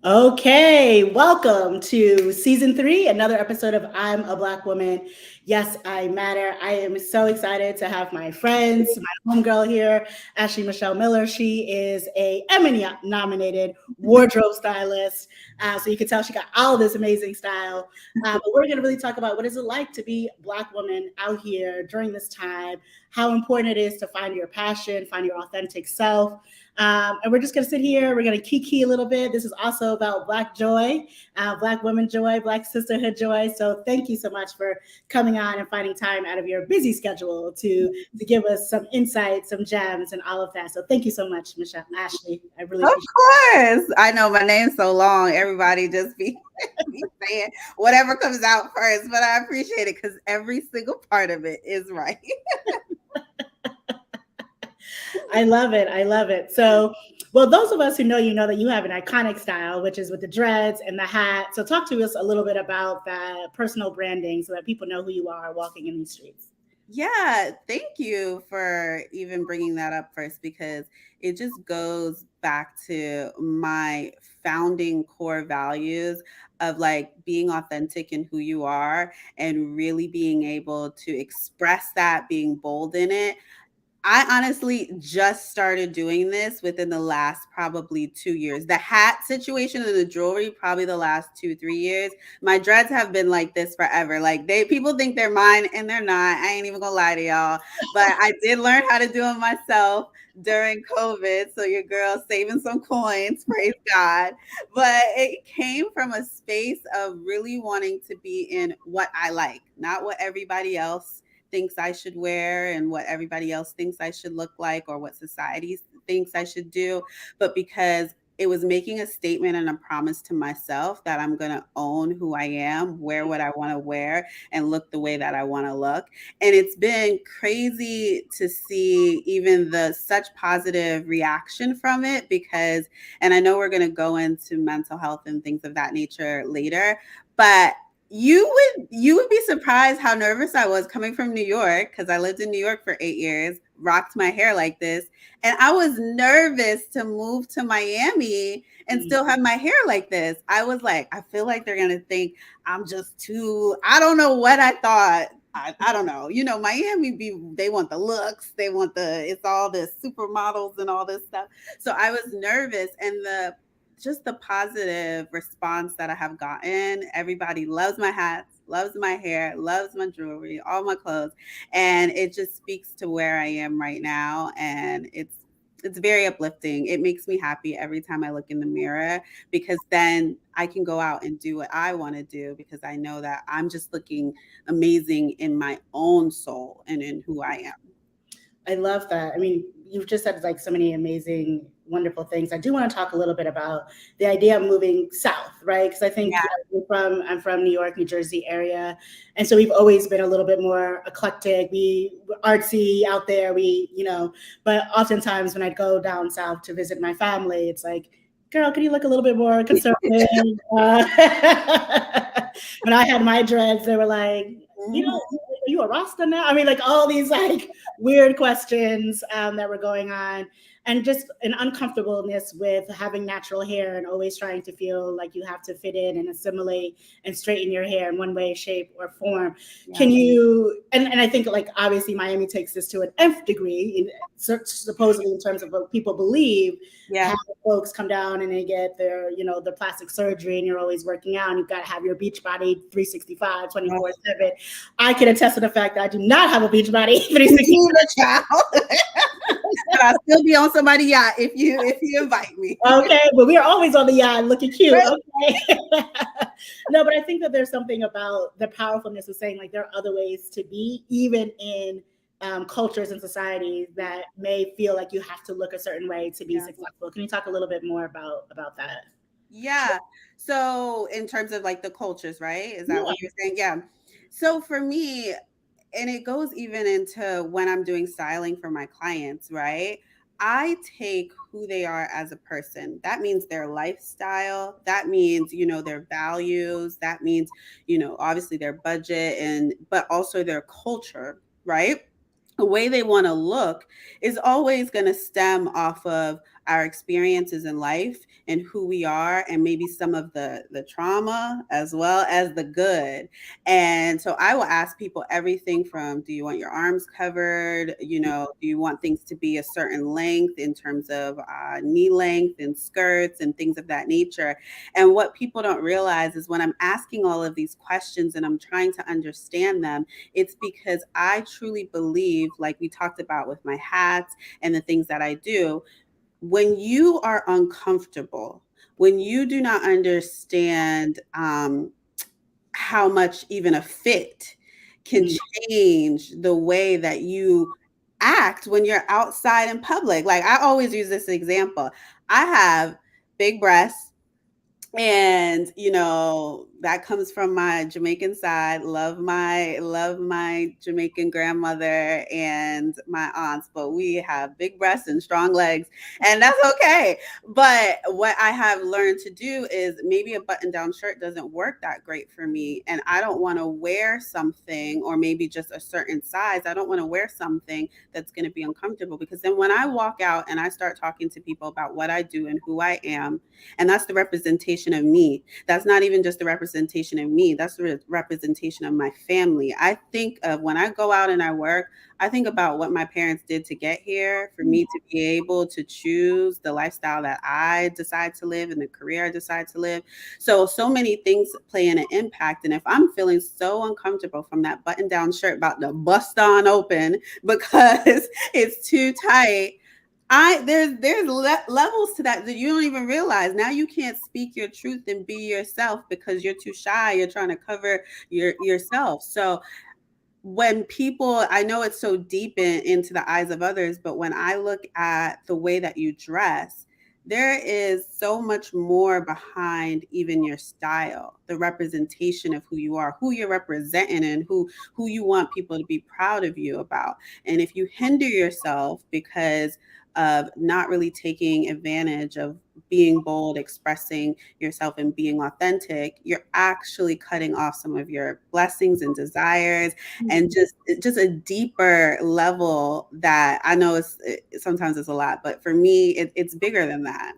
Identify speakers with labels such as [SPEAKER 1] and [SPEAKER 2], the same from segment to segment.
[SPEAKER 1] Okay, welcome to season 3, another episode of I'm a Black Woman. Yes, I matter. I am so excited to have my friends, my homegirl here, Ashley Michelle Miller. She is a Emmy-nominated wardrobe stylist. So you can tell she got all this amazing style. But we're going to really talk about what is it like to be a Black woman out here during this time, how important it is to find your passion, find your authentic self. And we're just going to sit here. We're going to kiki a little bit. This is also about Black joy, Black women joy, Black sisterhood joy. So thank you so much for coming on and finding time out of your busy schedule to give us some insight, some gems, and all of that. So thank you so much, Michelle, Ashley. I really
[SPEAKER 2] Of
[SPEAKER 1] appreciate
[SPEAKER 2] course. I know my name's so long. Everybody just be saying whatever comes out first, but I appreciate it because every single part of it is right.
[SPEAKER 1] I love it. I love it. So, well, those of us who know you know that you have an iconic style, which is with the dreads and the hat. So, talk to us a little bit about that personal branding so that people know who you are walking in these streets.
[SPEAKER 2] Yeah, thank you for even bringing that up first because it just goes back to my founding core values of like being authentic in who you are and really being able to express that, being bold in it. I honestly just started doing this within the last probably 2 years. The hat situation and the jewelry, probably the last 2, 3 years. My dreads have been like this forever. Like people think they're mine and they're not. I ain't even gonna lie to y'all. But I did learn how to do it myself during COVID. So your girl saving some coins, praise God. But it came from a space of really wanting to be in what I like, not what everybody else thinks I should wear and what everybody else thinks I should look like or what society thinks I should do, but because it was making a statement and a promise to myself that I'm going to own who I am, wear what I want to wear, and look the way that I want to look. And it's been crazy to see even the such positive reaction from it because, and I know we're going to go into mental health and things of that nature later, but you would be surprised how nervous I was coming from New York because I lived in New York for 8 years, rocked my hair like this, and I was nervous to move to Miami and still have my hair like this. I was like, I feel like they're gonna think I'm just too. I don't know what I thought. I don't know. Miami they want the looks, they want it's all the supermodels and all this stuff. So I was nervous, and the positive response that I have gotten. Everybody loves my hats, loves my hair, loves my jewelry, all my clothes. And it just speaks to where I am right now. And it's very uplifting. It makes me happy every time I look in the mirror because then I can go out and do what I want to do because I know that I'm just looking amazing in my own soul and in who I am.
[SPEAKER 1] I love that. I mean, you've just said like so many amazing, wonderful things. I do want to talk a little bit about the idea of moving south, right? Because I think
[SPEAKER 2] Yeah.
[SPEAKER 1] I'm from New York, New Jersey area, and so we've always been a little bit more eclectic. We're artsy out there. But oftentimes when I go down south to visit my family, it's like, girl, can you look a little bit more conservative? When I had my dreads, they were like,
[SPEAKER 2] Mhm.
[SPEAKER 1] are you a Rasta now? I mean, like all these like weird questions that were going on, and just an uncomfortableness with having natural hair and always trying to feel like you have to fit in and assimilate and straighten your hair in one way, shape, or form.
[SPEAKER 2] Yeah.
[SPEAKER 1] Can you? And I think like obviously Miami takes this to an nth degree, supposedly in terms of what people believe. How
[SPEAKER 2] Yeah.
[SPEAKER 1] folks come down and they get their plastic surgery, and you're always working out, and you've got to have your beach body 365, 24/7. I can attest to the fact that I do not have a beach body 360.
[SPEAKER 2] Child. But I'll still be on somebody's yacht if you invite me.
[SPEAKER 1] Okay, but we are always on the yacht looking cute. Okay. No, but I think that there's something about the powerfulness of saying like there are other ways to be, even in cultures and societies that may feel like you have to look a certain way to be
[SPEAKER 2] Yeah.
[SPEAKER 1] successful. Can you talk a little bit more about that?
[SPEAKER 2] Yeah. So in terms of like the cultures, right? Is that
[SPEAKER 1] Yeah.
[SPEAKER 2] what you're saying? Yeah. So for me, and it goes even into when I'm doing styling for my clients, right? I take who they are as a person. That means their lifestyle. That means, their values. That means, obviously their budget but also their culture, right? The way they want to look is always going to stem off of our experiences in life and who we are, and maybe some of the trauma as well as the good. And so I will ask people everything from, do you want your arms covered? You know, do you want things to be a certain length in terms of knee length and skirts and things of that nature? And what people don't realize is when I'm asking all of these questions and I'm trying to understand them, it's because I truly believe, like we talked about with my hats and the things that I do, when you are uncomfortable, when you do not understand how much even a fit can
[SPEAKER 1] Mm.
[SPEAKER 2] change the way that you act when you're outside in public. Like I always use this example. I have big breasts, and you know that comes from my Jamaican side. Love my Jamaican grandmother and my aunts, but we have big breasts and strong legs, and that's okay. But what I have learned to do is, maybe a button down shirt doesn't work that great for me, and I don't want to wear something, or maybe just a certain size. I don't want to wear something that's going to be uncomfortable, because then when I walk out and I start talking to people about what I do and who I am, and that's the representation of me. That's not even just the representation of me, that's the representation of my family. I think of, when I go out and I work, I think about what my parents did to get here for me to be able to choose the lifestyle that I decide to live and the career I decide to live. So many things play an impact. And if I'm feeling so uncomfortable from that button down shirt about to bust on open because it's too tight, levels to that you don't even realize. Now you can't speak your truth and be yourself because you're too shy. You're trying to cover yourself. So when people, I know it's so deep into the eyes of others, but when I look at the way that you dress, there is so much more behind even your style, the representation of who you are, who you're representing, and who you want people to be proud of you about. And if you hinder yourself because of not really taking advantage of being bold, expressing yourself, and being authentic, you're actually cutting off some of your blessings and desires, and just a deeper level that I know sometimes it's a lot, but for me it's bigger than that.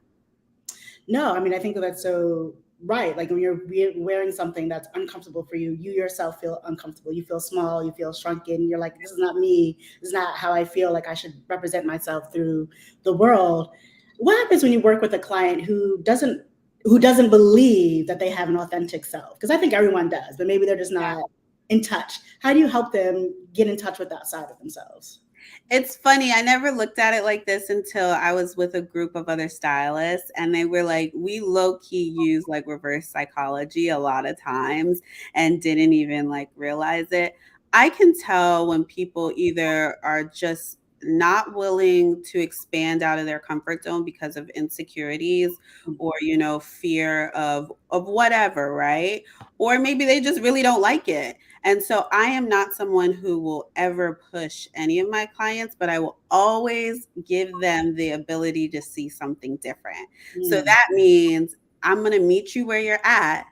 [SPEAKER 1] No, I mean, I think that's so right. Like when you're wearing something that's uncomfortable for you, you yourself feel uncomfortable. You feel small, you feel shrunken. You're like, this is not me. This is not how I feel like I should represent myself through the world. What happens when you work with a client who doesn't believe that they have an authentic self? Because I think everyone does, but maybe they're just not in touch. How do you help them get in touch with that side of themselves?
[SPEAKER 2] It's funny. I never looked at it like this until I was with a group of other stylists, and they were like, we low key use like reverse psychology a lot of times and didn't even like realize it. I can tell when people either are just not willing to expand out of their comfort zone because of insecurities, or fear of whatever, right? Or maybe they just really don't like it. And so I am not someone who will ever push any of my clients, but I will always give them the ability to see something different. So
[SPEAKER 1] Mm.
[SPEAKER 2] that means I'm going to meet you where you're at,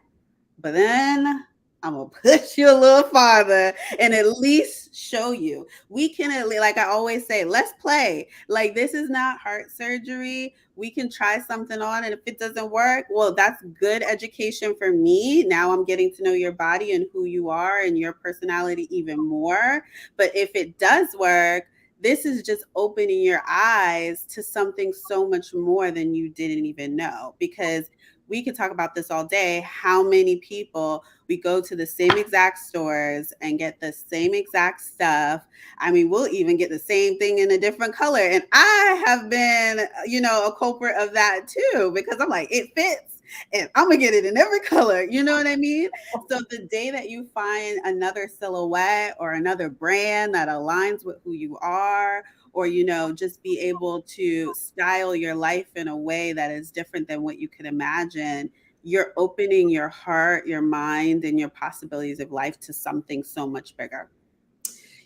[SPEAKER 2] but then I'm gonna push you a little farther and at least show you. We can at least, like I always say, let's play. Like this is not heart surgery. We can try something on, and if it doesn't work, well, that's good education for me. Now I'm getting to know your body and who you are and your personality even more. But if it does work, this is just opening your eyes to something so much more than you didn't even know. Because we could talk about this all day. How many people we go to the same exact stores and get the same exact stuff? I mean, we'll even get the same thing in a different color. And I have been, a culprit of that too, because I'm like, it fits and I'm gonna get it in every color. You know what I mean? So the day that you find another silhouette or another brand that aligns with who you are, or just be able to style your life in a way that is different than what you could imagine, you're opening your heart, your mind, and your possibilities of life to something so much bigger.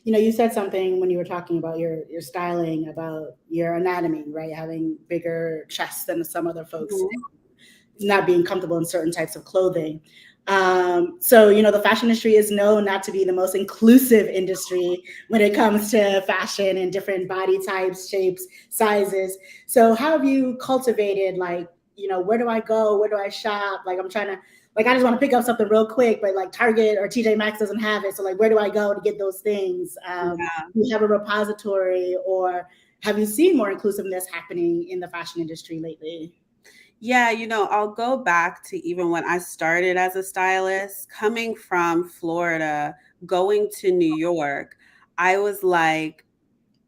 [SPEAKER 1] You said something when you were talking about your styling, about your anatomy, right? Having bigger chests than some other folks,
[SPEAKER 2] Mhm.
[SPEAKER 1] not being comfortable in certain types of clothing. So, the fashion industry is known not to be the most inclusive industry when it comes to fashion and different body types, shapes, sizes. So, how have you cultivated, like, where do I go? Where do I shop? Like, I'm trying to, like, I just want to pick up something real quick, but like Target or TJ Maxx doesn't have it. So, like, where do I go to get those things?
[SPEAKER 2] Yeah.
[SPEAKER 1] Do you have a repository, or have you seen more inclusiveness happening in the fashion industry lately?
[SPEAKER 2] Yeah, I'll go back to even when I started as a stylist, coming from Florida, going to New York. I was like,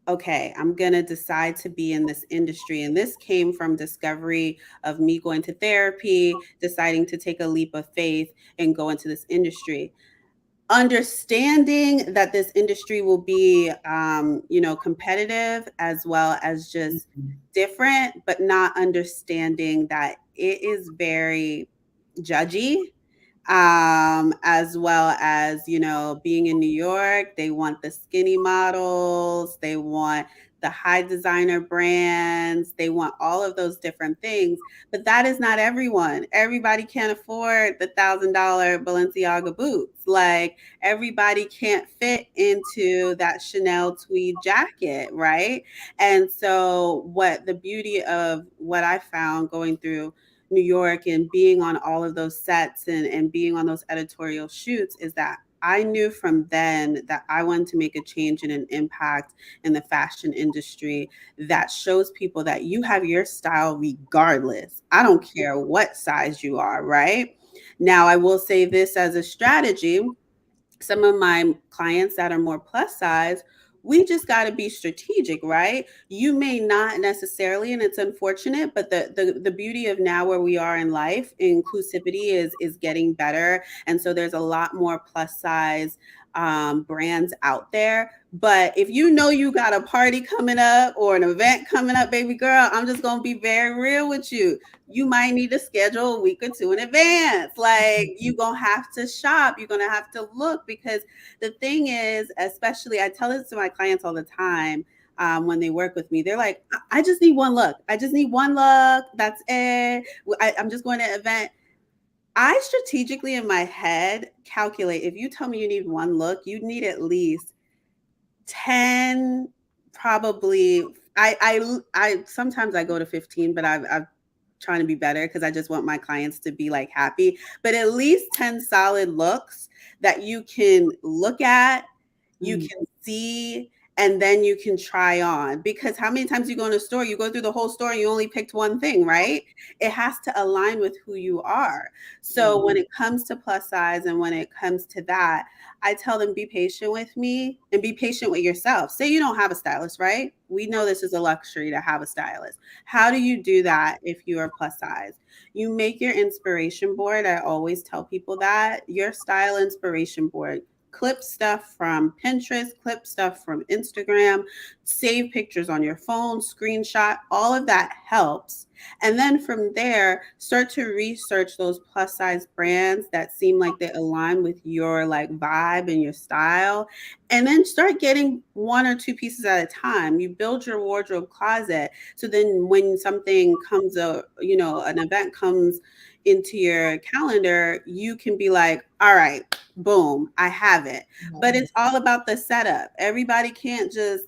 [SPEAKER 2] okay, I'm going to decide to be in this industry. And this came from discovery of me going to therapy, deciding to take a leap of faith and go into this industry. Understanding that this industry will be, competitive as well as just different, but not understanding that it is very judgy, as well as, being in New York, they want the skinny models, they want the high designer brands, they want all of those different things. But that is not everyone. Everybody can't afford the $1,000 Balenciaga boots. Like, everybody can't fit into that Chanel tweed jacket, right? And so, what the beauty of what I found going through New York and being on all of those sets and being on those editorial shoots is that I knew from then that I wanted to make a change and an impact in the fashion industry that shows people that you have your style regardless. I don't care what size you are, right? Now, I will say this as a strategy: some of my clients that are more plus size, we just got to be strategic, right? You may not necessarily, and it's unfortunate, but the beauty of now where we are in life, inclusivity is getting better, and so there's a lot more plus size brands out there. But if you know you got a party coming up or an event coming up, baby girl, I'm just gonna be very real with you. You might need to schedule a week or two in advance. Like, you're gonna have to shop, you're gonna have to look, because the thing is, especially I tell this to my clients all the time. When they work with me, they're like, I just need one look. I just need one look. That's it. I'm just going to an event. I strategically in my head calculate, if you tell me you need one look, you need at least 10, probably. I sometimes I go to 15, but I've trying to be better because I just want my clients to be like happy. But at least 10 solid looks that you can look at, you
[SPEAKER 1] Mm.
[SPEAKER 2] can see, and then you can try on. Because how many times you go in a store, you go through the whole store and you only picked one thing, right? It has to align with who you are. So when it comes to plus size and when it comes to that, I tell them, be patient with me and be patient with yourself. Say you don't have a stylist, right? We know this is a luxury to have a stylist. How do you do that if you are plus size? You make your inspiration board. I always tell people that your style inspiration board. Clip stuff from Pinterest, clip stuff from Instagram, save pictures on your phone, screenshot, all of that helps. And then from there, start to research those plus size brands that seem like they align with your like vibe and your style. And then start getting one or two pieces at a time. You build your wardrobe closet. So then when something comes up, an event comes into your calendar, you can be like, all right, boom, I have it. But it's all about the setup. Everybody can't just,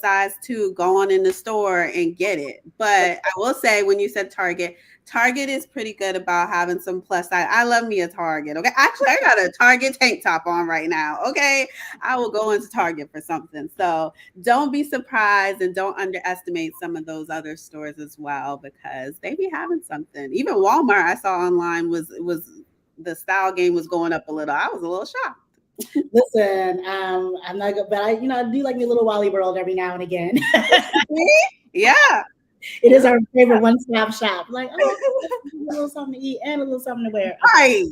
[SPEAKER 2] size 2 go on in the store and get it. But I will say, when you said Target, Target is pretty good about having some plus size. I love me a Target. Okay. Actually, I got a Target tank top on right now. Okay. I will go into Target for something. So don't be surprised and don't underestimate some of those other stores as well, because they be having something. Even Walmart, I saw online, was the style game was going up a little. I was a little shocked.
[SPEAKER 1] Listen, I'm not good, but I do like me a little Wally World every now and again.
[SPEAKER 2] Yeah.
[SPEAKER 1] It is our favorite one-stop shop. Like, oh, a little something to eat and a little something to wear.
[SPEAKER 2] Right.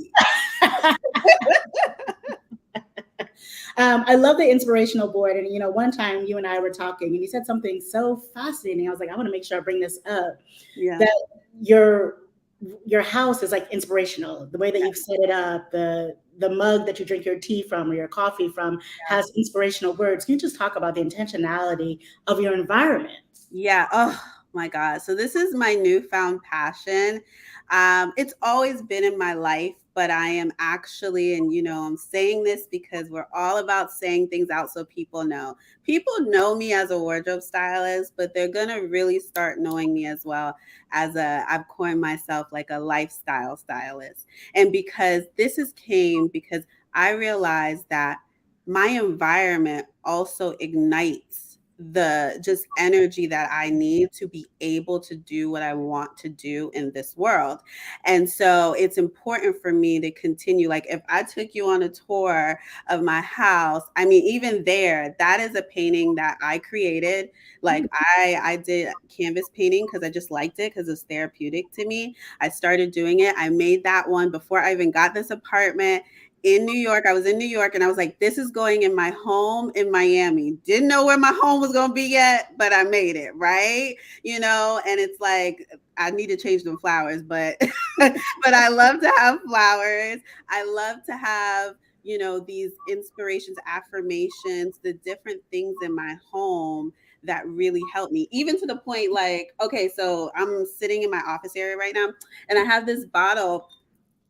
[SPEAKER 1] I love the inspirational board. And, one time you and I were talking and you said something so fascinating. I was like, I want to make sure I bring this up.
[SPEAKER 2] Yeah.
[SPEAKER 1] That your house is like inspirational. The way that you've set it up, the mug that you drink your tea from or your coffee from has inspirational words. Can you just talk about the intentionality of your environment?
[SPEAKER 2] Yeah. Oh my God. So this is my newfound passion. It's always been in my life, but I am actually, and I'm saying this because we're all about saying things out so people know. People know me as a wardrobe stylist, but they're gonna really start knowing me as well as I've coined myself like a lifestyle stylist. And because this has came because I realized that my environment also ignites the just energy that I need to be able to do what I want to do in this world. And so it's important for me to continue. Like if I took you on a tour of my house, I mean, even there, that is a painting that I created. Like I did canvas painting because I just liked it because it's therapeutic to me. I started doing it. I made that one before I even got this apartment in New York. I was in New York and I was like, this is going in my home in Miami. Didn't know where my home was going to be yet, but I made it, right? And it's like, I need to change them flowers, but but I love to have flowers. I love to have, these inspirations, affirmations, the different things in my home that really help me, even to the point like, okay, so I'm sitting in my office area right now and I have this bottle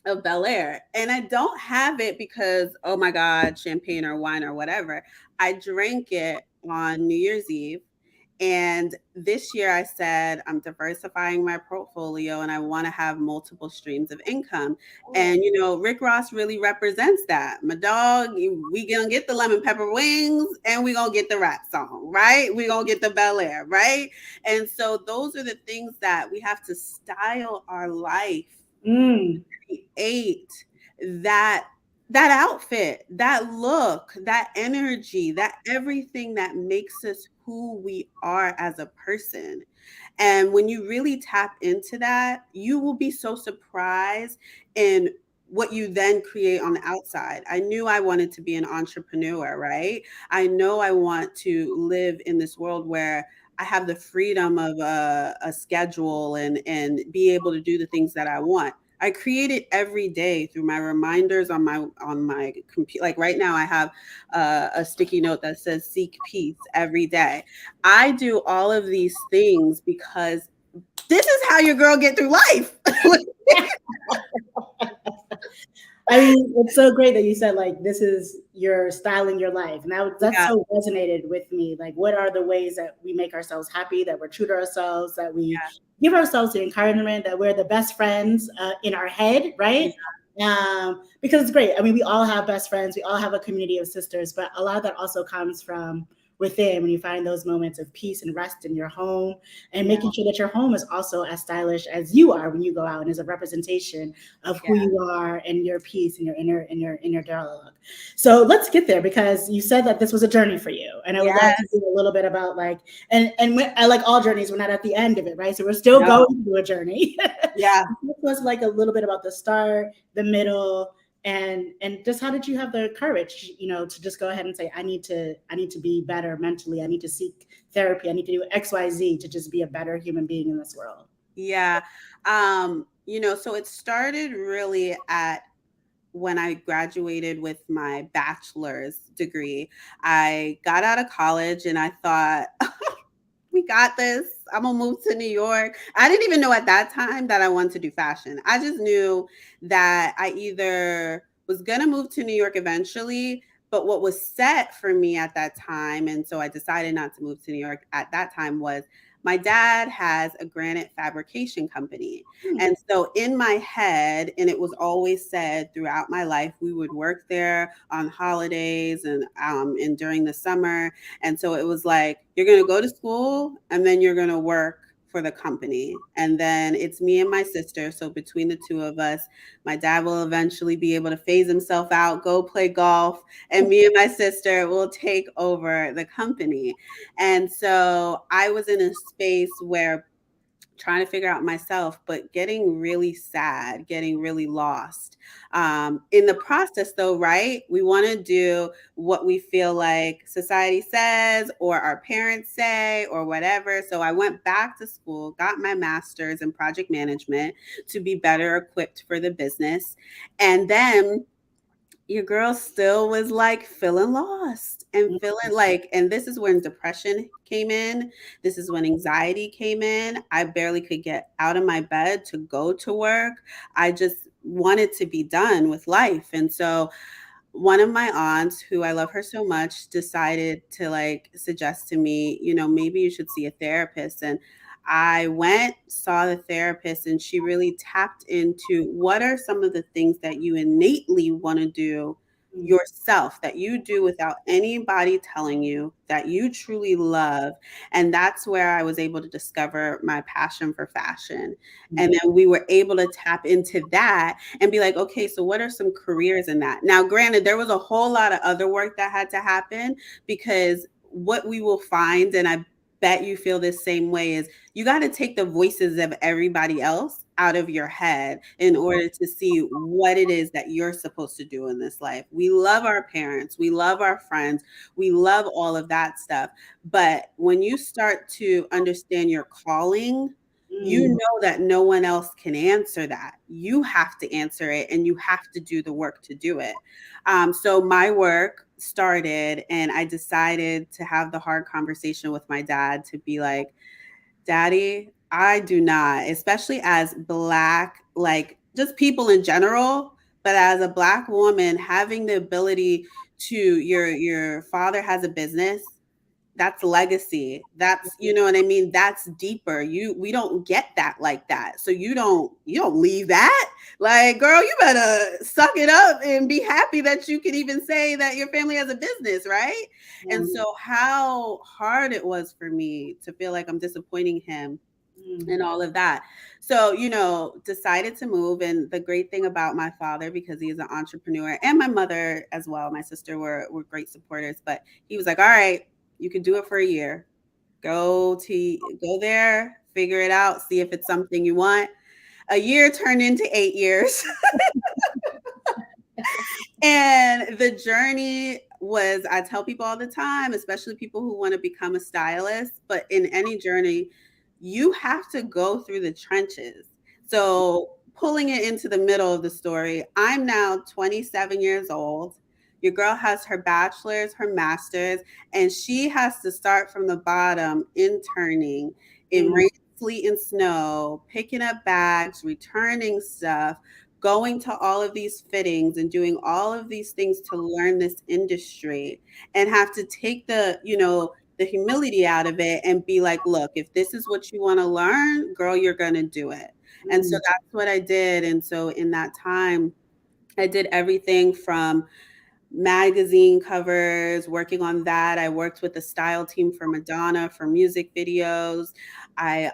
[SPEAKER 2] of Bel Air. And I don't have it because, oh my God, champagne or wine or whatever. I drank it on New Year's Eve. And this year I said, I'm diversifying my portfolio and I want to have multiple streams of income. And, Rick Ross really represents that. My dog, we going to get the lemon pepper wings and we going to get the rap song, right? We going to get the Bel Air, right? And so those are the things that we have to style our life, create that outfit, that look, that energy, that everything that makes us who we are as a person. And when you really tap into that, you will be so surprised in what you then create on the outside. I knew I wanted to be an entrepreneur, right? I know I want to live in this world where I have the freedom of a schedule and be able to do the things that I want. I create it every day through my reminders on my computer. Like right now, I have a sticky note that says "Seek peace" every day. I do all of these things because this is how your girl get through life.
[SPEAKER 1] I mean, it's so great that you said like this is your styling your life. And that
[SPEAKER 2] Yeah,
[SPEAKER 1] so resonated with me. Like, what are the ways that we make ourselves happy, that we're true to ourselves, that we give ourselves the encouragement, that we're the best friends in our head,
[SPEAKER 2] yeah,
[SPEAKER 1] right? Because it's great. I mean, we all have best friends, we all have a community of sisters, but a lot of that also comes from within when you find those moments of peace and rest in your home, and
[SPEAKER 2] yeah,
[SPEAKER 1] making sure that your home is also as stylish as you are when you go out and is a representation of
[SPEAKER 2] yeah,
[SPEAKER 1] who you are and your peace and your inner dialogue. So let's get there, because you said that this was a journey for you, and I would love to
[SPEAKER 2] yes,
[SPEAKER 1] hear a little bit about like, and I like all journeys, we're not at the end of it, right? So we're still
[SPEAKER 2] no,
[SPEAKER 1] going through a journey.
[SPEAKER 2] yeah.
[SPEAKER 1] This was like a little bit about the start, the middle, and just how did you have the courage, to just go ahead and say, I need to be better mentally, I need to seek therapy, I need to do XYZ to just be a better human being in this world.
[SPEAKER 2] Yeah. So it started really at when I graduated with my bachelor's degree. I got out of college and I thought, we got this. I'm gonna move to New York. I didn't even know at that time that I wanted to do fashion. I just knew that I either was gonna move to New York eventually, but what was set for me at that time, and so I decided not to move to New York at that time, was my dad has a granite fabrication company.
[SPEAKER 1] Hmm.
[SPEAKER 2] And so in my head, and it was always said throughout my life, we would work there on holidays and during the summer. And so it was like, you're going to go to school and then you're going to work for the company. And then it's me and my sister. So between the two of us, my dad will eventually be able to phase himself out, go play golf, and me and my sister will take over the company. And so I was in a space where trying to figure out myself, but getting really sad, getting really lost. In the process, though, right? We want to do what we feel like society says or our parents say or whatever. So I went back to school, got my master's in project management to be better equipped for the business. And then your girl still was like feeling lost and feeling like, and this is when depression came in. This is when anxiety came in. I barely could get out of my bed to go to work. I just wanted to be done with life. And so one of my aunts, who I love her so much, decided to like suggest to me, maybe you should see a therapist. And I went, saw the therapist, and she really tapped into what are some of the things that you innately want to do yourself, that you do without anybody telling you, that you truly love. And that's where I was able to discover my passion for fashion. And then we were able to tap into that and be like, okay, so what are some careers in that? Now, granted, there was a whole lot of other work that had to happen, because what we will find, and I bet you feel this same way, is you got to take the voices of everybody else out of your head in order to see what it is that you're supposed to do in this life. We love our parents, we love our friends, we love all of that stuff. But when you start to understand your calling, you know that no one else can answer that. You have to answer it, and you have to do the work to do it. So my work started, and I decided to have the hard conversation with my dad to be like, Daddy, I do not, especially as Black, like just people in general, but as a Black woman, having the ability to, your father has a business, that's legacy. That's, you know what I mean? That's deeper. We don't get that like that. So you don't leave that. Like, girl, you better suck it up and be happy that you can even say that your family has a business, right? And so how hard it was for me to feel like I'm disappointing him and all of that. So, decided to move. And the great thing about my father, because he is an entrepreneur, and my mother as well, my sister were great supporters, but he was like, all right, you can do it for a year. Go there, figure it out, see if it's something you want. A year turned into 8 years. And the journey was, I tell people all the time, especially people who want to become a stylist, but in any journey, you have to go through the trenches. So, pulling it into the middle of the story, I'm now 27 years old. Your girl has her bachelor's, her master's, and she has to start from the bottom, interning in rain, sleet, and snow, picking up bags, returning stuff, going to all of these fittings and doing all of these things to learn this industry, and have to take the humility out of it and be like, look, if this is what you want to learn, girl, you're going to do it. And so that's what I did. And so in that time, I did everything from magazine covers, working on that. I worked with the style team for Madonna for music videos. I,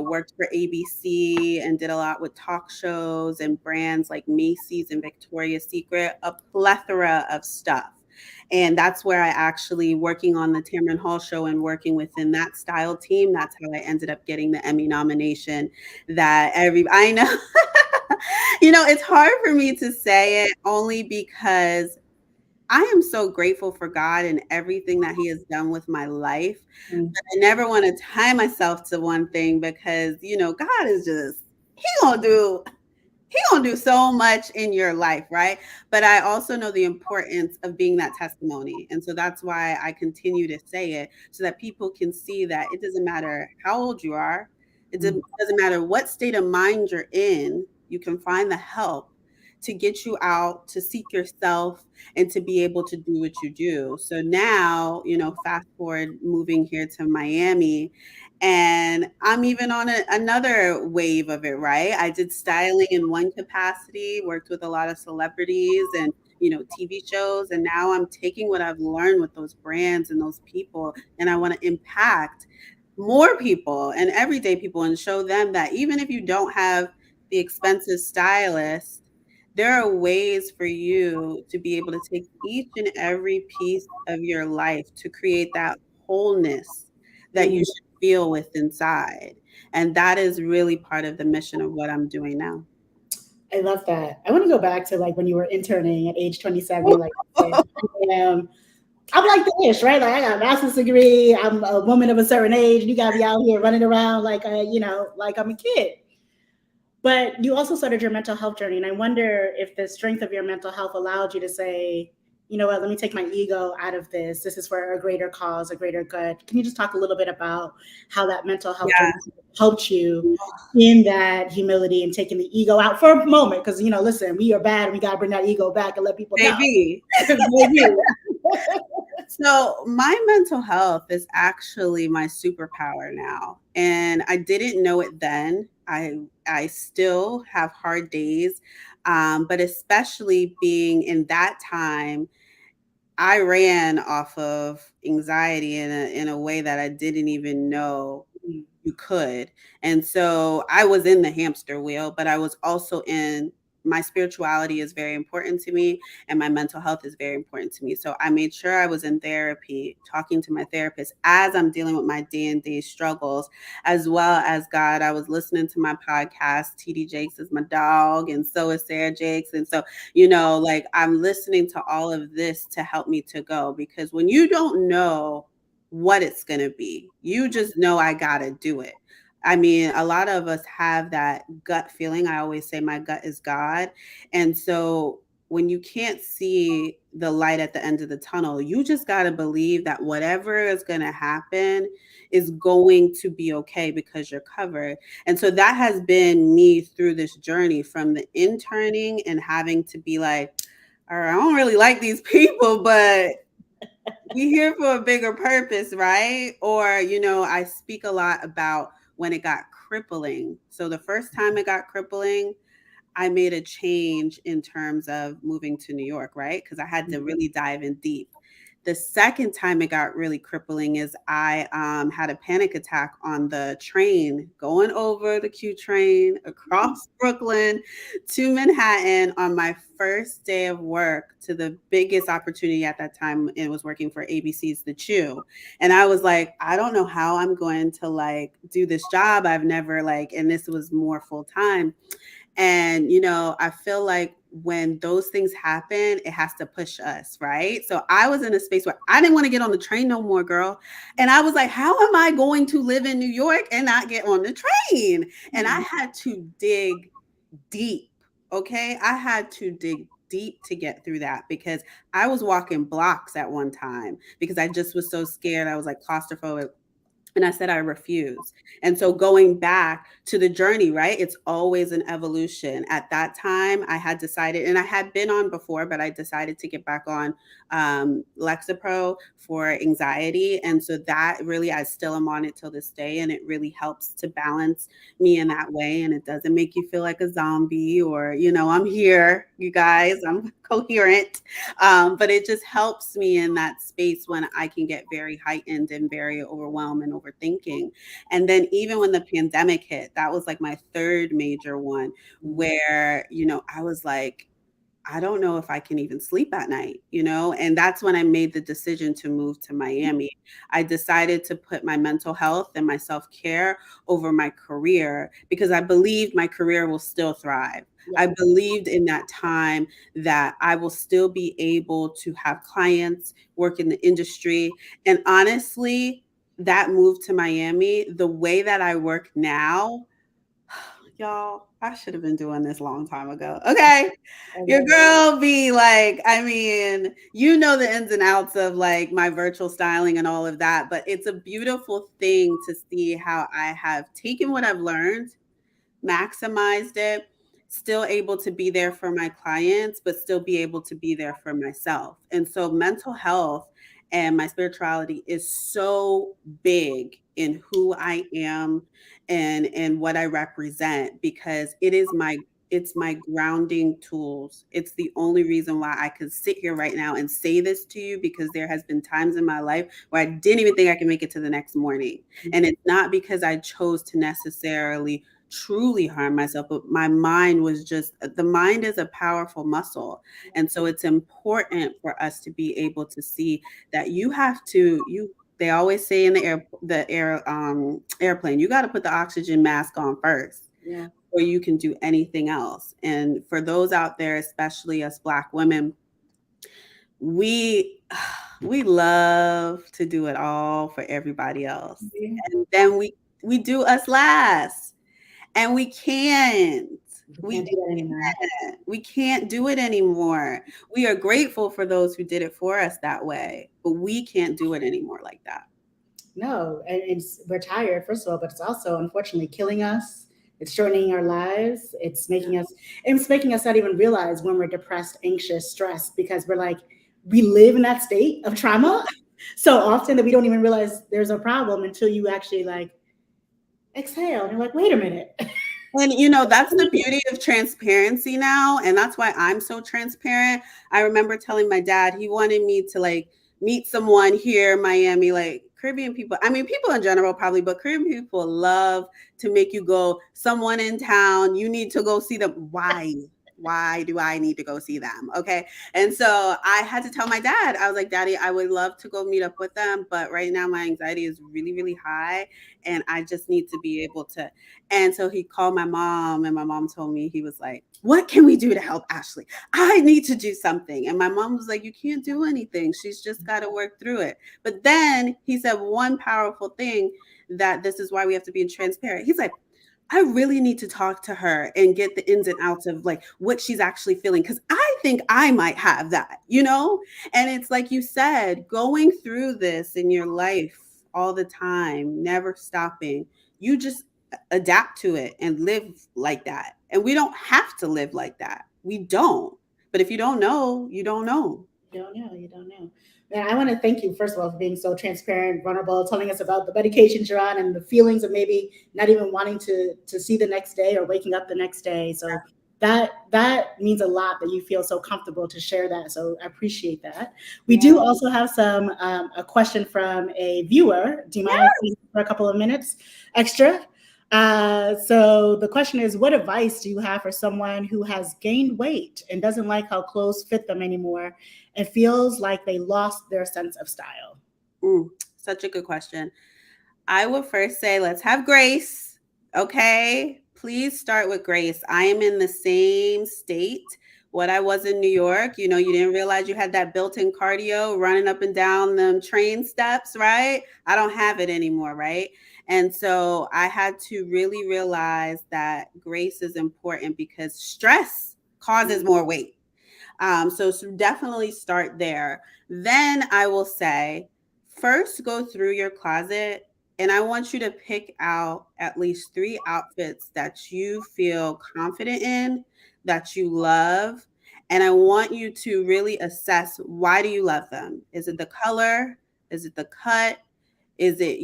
[SPEAKER 2] worked for ABC and did a lot with talk shows and brands like Macy's and Victoria's Secret, a plethora of stuff. And that's where I actually, working on the Tamron Hall show and working within that style team, that's how I ended up getting the Emmy nomination. I know, it's hard for me to say it, only because I am so grateful for God and everything that He has done with my life. But I never want to tie myself to one thing, because, God is just, He gonna do He gonna do so much in your life, right? But I also know the importance of being that testimony. And so that's why I continue to say it, so that people can see that it doesn't matter how old you are. Doesn't matter what state of mind you're in, you can find the help to get you out, to seek yourself, and to be able to do what you do. So now, fast forward, moving here to Miami, and I'm even on another wave of it, right? I did styling in one capacity, worked with a lot of celebrities and, TV shows. And now I'm taking what I've learned with those brands and those people, and I want to impact more people and everyday people, and show them that even if you don't have the expensive stylist, there are ways for you to be able to take each and every piece of your life to create that wholeness that you should feel with inside. And that is really part of the mission of what I'm doing now.
[SPEAKER 1] I love that. I want to go back to like when you were interning at age 27. You're like, I'm like the ish, right? Like I got a master's degree. I'm a woman of a certain age. You got me out here running around like like I'm a kid. But you also started your mental health journey, and I wonder if the strength of your mental health allowed you to say, you know what, let me take my ego out of this. This is for a greater cause, a greater good. Can you just talk a little bit about how that mental health
[SPEAKER 2] Yeah.
[SPEAKER 1] journey helped you in that humility and taking the ego out for a moment? Because, you know, listen, we are bad and we got to bring that ego back and let people know.
[SPEAKER 2] Maybe.
[SPEAKER 1] Maybe.
[SPEAKER 2] So my mental health is actually my superpower now, and I didn't know it then. I still have hard days, but especially being in that time, I ran off of anxiety in a way that I didn't even know you could. And so I was in the hamster wheel, but I was also in my spirituality is very important to me and my mental health is very important to me. So I made sure I was in therapy, talking to my therapist as I'm dealing with my day and day struggles, as well as God. I was listening to my podcast. TD Jakes is my dog, and so is Sarah Jakes. And so, like I'm listening to all of this to help me to go, because when you don't know what it's going to be, you just know I got to do it. I mean, a lot of us have that gut feeling. I always say my gut is God. And so when you can't see the light at the end of the tunnel, you just got to believe that whatever is going to happen is going to be okay because you're covered. And so that has been me through this journey, from the interning and having to be like, all right, I don't really like these people, but we here for a bigger purpose, right? Or, I speak a lot about when it got crippling. So the first time it got crippling, I made a change in terms of moving to New York, right? Because I had to really dive in deep. The second time it got really crippling is I had a panic attack on the train going over the Q train across Brooklyn to Manhattan on my first day of work, to the biggest opportunity at that time. It was working for ABC's The Chew. And I was like, I don't know how I'm going to do this job. I've never and this was more full time. And, I feel like when those things happen, it has to push us, right? So I was in a space where I didn't want to get on the train no more, girl. And I was like, how am I going to live in New York and not get on the train? And I had to dig deep. Okay. I had to dig deep to get through that, because I was walking blocks at one time because I just was so scared. I was like claustrophobic. And I said, I refuse. And so going back to the journey, right? It's always an evolution. At that time, I had decided, and I had been on before, but I decided to get back on Lexapro for anxiety. And so that really, I still am on it till this day. And it really helps to balance me in that way. And it doesn't make you feel like a zombie or, I'm here, you guys, I'm coherent. But it just helps me in that space when I can get very heightened and very overwhelmed and overthinking. And then even when the pandemic hit, that was like my third major one, where, I was like, I don't know if I can even sleep at night, and that's when I made the decision to move to Miami. I decided to put my mental health and my self-care over my career, because I believed my career will still thrive. I believed in that time that I will still be able to have clients, work in the industry. And honestly, that move to Miami, the way that I work now, y'all, I should have been doing this a long time ago. Okay. Your girl be like, I mean, the ins and outs of my virtual styling and all of that, but it's a beautiful thing to see how I have taken what I've learned, maximized it, still able to be there for my clients, but still be able to be there for myself. And so mental health and my spirituality is so big in who I am and what I represent, because it's my grounding tools. It's the only reason why I could sit here right now and say this to you, because there has been times in my life where I didn't even think I could make it to the next morning. And it's not because I chose to necessarily truly harm myself, but my mind was just, the mind is a powerful muscle. And so it's important for us to be able to see that they always say in airplane, you got to put the oxygen mask on first.
[SPEAKER 1] Yeah.
[SPEAKER 2] Or you can do anything else. And for those out there, especially us Black women, we we love to do it all for everybody else. And then we do us last. And we can't.
[SPEAKER 1] We can't do that anymore.
[SPEAKER 2] We can't do it anymore. We are grateful for those who did it for us that way, but we can't do it anymore like that.
[SPEAKER 1] No, and we're tired, first of all, but it's also unfortunately killing us. It's shortening our lives. It's making us not even realize when we're depressed, anxious, stressed, because we're like, we live in that state of trauma so often that we don't even realize there's a problem until you actually like exhale and you're like, wait a minute.
[SPEAKER 2] And that's the beauty of transparency now. And that's why I'm so transparent. I remember telling my dad, he wanted me to like meet someone here in Miami, like Caribbean people. I mean, people in general probably, but Caribbean people love to make you go, someone in town, you need to go see them. Why? Why do I need to go see them? Okay. And so I had to tell my dad, I was like, Daddy, I would love to go meet up with them, but right now my anxiety is really, really high. And I just need to be able to. And so he called my mom, and my mom told me, he was like, what can we do to help Ashley? I need to do something. And my mom was like, you can't do anything. She's just got to work through it. But then he said one powerful thing, that this is why we have to be transparent. He's like, I really need to talk to her and get the ins and outs of like what she's actually feeling. Cause I think I might have that, And it's like you said, going through this in your life all the time, never stopping, you just adapt to it and live like that. And we don't have to live like that. We don't. But if you don't know, you don't know.
[SPEAKER 1] You don't know. You don't know. And I want to thank you, first of all, for being so transparent, vulnerable, telling us about the medications you're on and the feelings of maybe not even wanting to see the next day or waking up the next day. So that means a lot that you feel so comfortable to share that. So I appreciate that. We do also have a question from a viewer. Do you mind for a couple of minutes extra? So the question is, what advice do you have for someone who has gained weight and doesn't like how clothes fit them anymore and feels like they lost their sense of style?
[SPEAKER 2] Such a good question. I would first say, let's have grace. Okay. Please start with grace. I am in the same state what I was in New York. You didn't realize you had that built-in cardio running up and down them train steps, right? I don't have it anymore, right? And so I had to really realize that grace is important because stress causes more weight. So definitely start there. Then I will say, first go through your closet, and I want you to pick out at least 3 outfits that you feel confident in, that you love. And I want you to really assess, why do you love them? Is it the color? Is it the cut? Is it,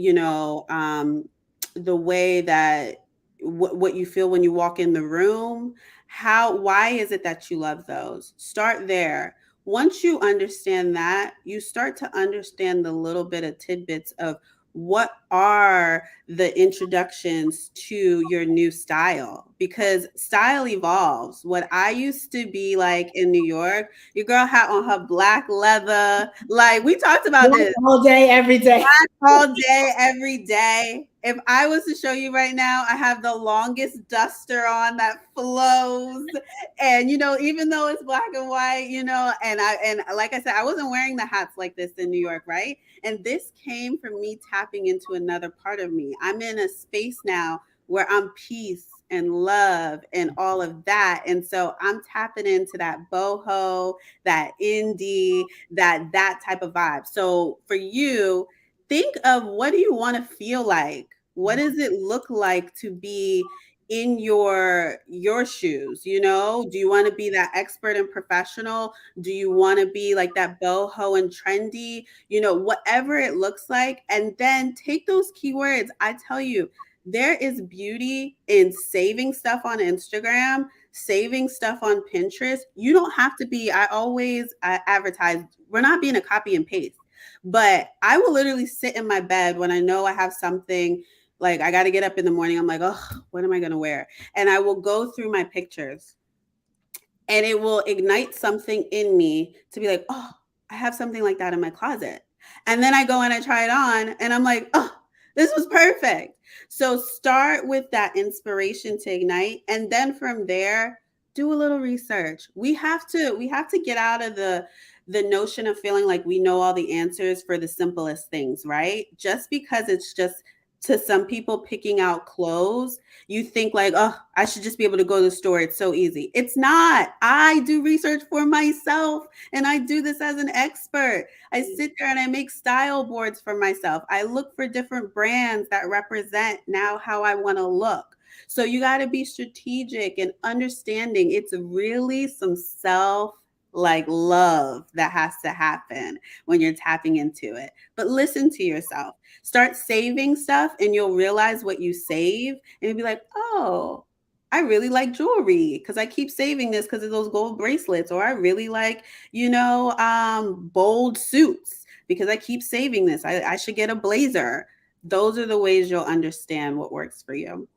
[SPEAKER 2] the way that what you feel when you walk in the room? Why is it that you love those? Start there. Once you understand that, you start to understand the little bit of tidbits of what are the introductions to your new style, because style evolves. What I used to be like in New York, your girl had on her black leather. Like we talked about this
[SPEAKER 1] all day, every day.
[SPEAKER 2] All day, every day. If I was to show you right now, I have the longest duster on that flows. And even though it's black and white, and like I said, I wasn't wearing the hats like this in New York, right? And this came from me tapping into another part of me. I'm in a space now where I'm peace and love and all of that. And so I'm tapping into that boho, that indie, that type of vibe. So for you, think of, what do you want to feel like? What does it look like to be in your shoes? Do you want to be that expert and professional? Do you want to be like that boho and trendy? Whatever it looks like. And then take those keywords. I tell you, there is beauty in saving stuff on Instagram, saving stuff on Pinterest. You don't have to be, I always advertise, we're not being a copy and paste. But I will literally sit in my bed when I know I have something, like I got to get up in the morning. I'm like, oh, what am I going to wear? And I will go through my pictures, and it will ignite something in me to be like, oh, I have something like that in my closet. And then I go and I try it on, and I'm like, oh, this was perfect. So start with that inspiration to ignite. And then from there, do a little research. We have to get out of the notion of feeling like we know all the answers for the simplest things, right? Just because it's just to some people picking out clothes, you think like, oh, I should just be able to go to the store. It's so easy. It's not. I do research for myself, and I do this as an expert. I sit there and I make style boards for myself. I look for different brands that represent now how I want to look. So you got to be strategic and understanding. It's really some self like love that has to happen when you're tapping into it. But listen to yourself. Start saving stuff and you'll realize what you save and you'll be like, oh, I really like jewelry because I keep saving this because of those gold bracelets. Or I really like, bold suits because I keep saving this. I should get a blazer. Those are the ways you'll understand what works for you.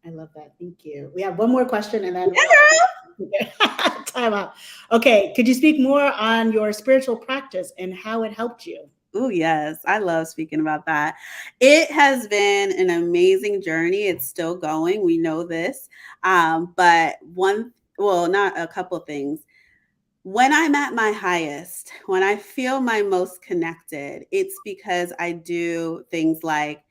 [SPEAKER 1] I love that. Thank you. We have one more question and then time out. Okay. Could you speak more on your spiritual practice and how it helped you?
[SPEAKER 2] Oh, yes. I love speaking about that. It has been an amazing journey. It's still going. We know this. But not a couple things. When I'm at my highest, when I feel my most connected, it's because I do things like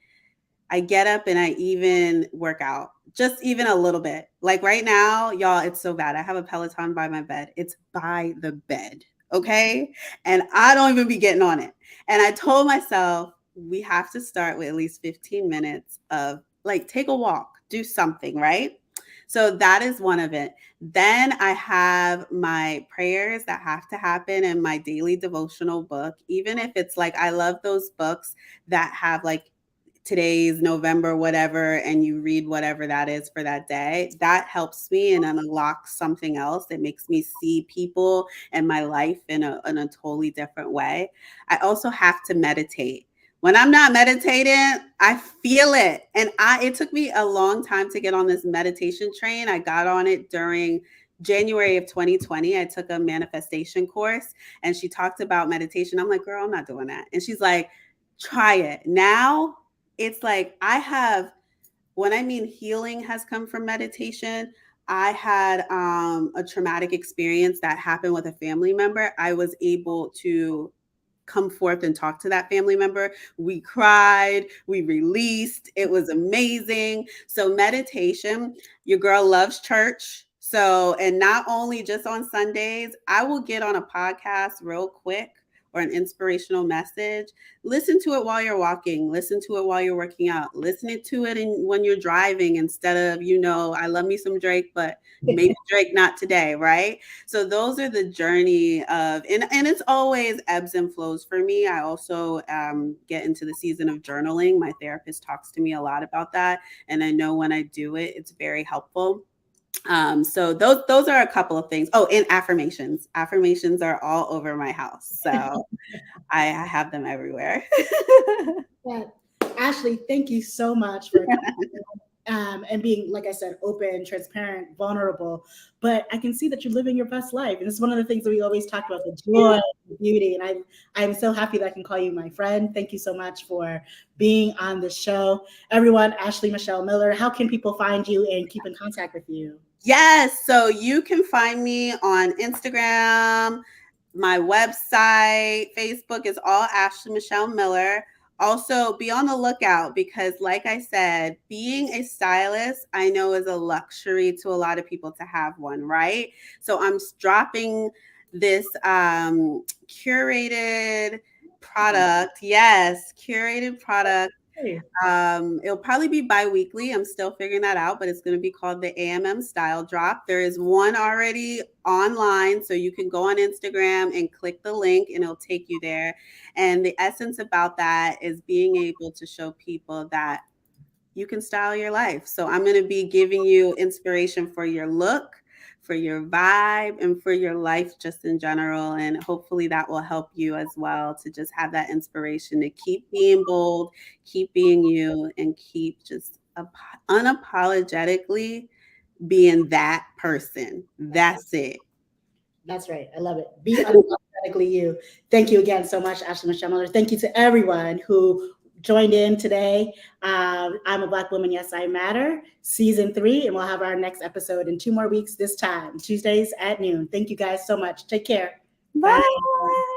[SPEAKER 2] I get up and I even work out, just even a little bit. Like right now, y'all, it's so bad. I have a Peloton by my bed. It's by the bed. Okay. And I don't even be getting on it. And I told myself, we have to start with at least 15 minutes of like take a walk, do something, right? So that is one of it. Then I have my prayers that have to happen and my daily devotional book, even if it's like, I love those books that have like today's November, whatever, and you read whatever that is for that day. That helps me and unlocks something else. It makes me see people and my life in a totally different way. I also have to meditate. When I'm not meditating, I feel it. And it took me a long time to get on this meditation train. I got on it during January of 2020. I took a manifestation course and she talked about meditation. I'm like, girl, I'm not doing that. And she's like, try it. Now it's like when I mean healing has come from meditation, I had a traumatic experience that happened with a family member. I was able to come forth and talk to that family member. We cried, we released. It was amazing. So meditation, your girl loves church. So, and not only just on Sundays, I will get on a podcast real quick or an inspirational message. Listen to it while you're walking. Listen to it while you're working out. Listen to it when you're driving instead of, I love me some Drake, but maybe Drake not today, right? So those are the journey of, and it's always ebbs and flows for me. I also get into the season of journaling. My therapist talks to me a lot about that. And I know when I do it, it's very helpful. So those are a couple of things. Oh, and affirmations. Affirmations are all over my house. So I have them everywhere.
[SPEAKER 1] Yeah. Ashley, thank you so much for and being, like I said, open, transparent, vulnerable. But I can see that you're living your best life. And it's one of the things that we always talk about, the joy, the beauty. And I'm so happy that I can call you my friend. Thank you so much for being on the show. Everyone, Ashley Michelle Miller, how can people find you and keep in contact with you?
[SPEAKER 2] Yes. So you can find me on Instagram, my website, Facebook is all Ashley Michelle Miller. Also, be on the lookout because, like I said, being a stylist, I know is a luxury to a lot of people to have one, right? So I'm dropping this curated product. Yes, curated product. It'll probably be bi-weekly. I'm still figuring that out, but it's going to be called the AMM Style Drop. There is one already online, so you can go on Instagram and click the link and it'll take you there. And the essence about that is being able to show people that you can style your life. So I'm going to be giving you inspiration for your look, for your vibe, and for your life just in general. And hopefully that will help you as well to just have that inspiration to keep being bold, keep being you, and keep just unapologetically being that person. That's it.
[SPEAKER 1] That's right. I love it. Be unapologetically you. Thank you again so much, Ashley Michelle Miller. Thank you to everyone who joined in today. I'm a Black woman. Yes, I matter. Season 3, and we'll have our next episode in 2 more weeks this time, Tuesdays at noon. Thank you guys so much. Take care.
[SPEAKER 2] Bye. Bye.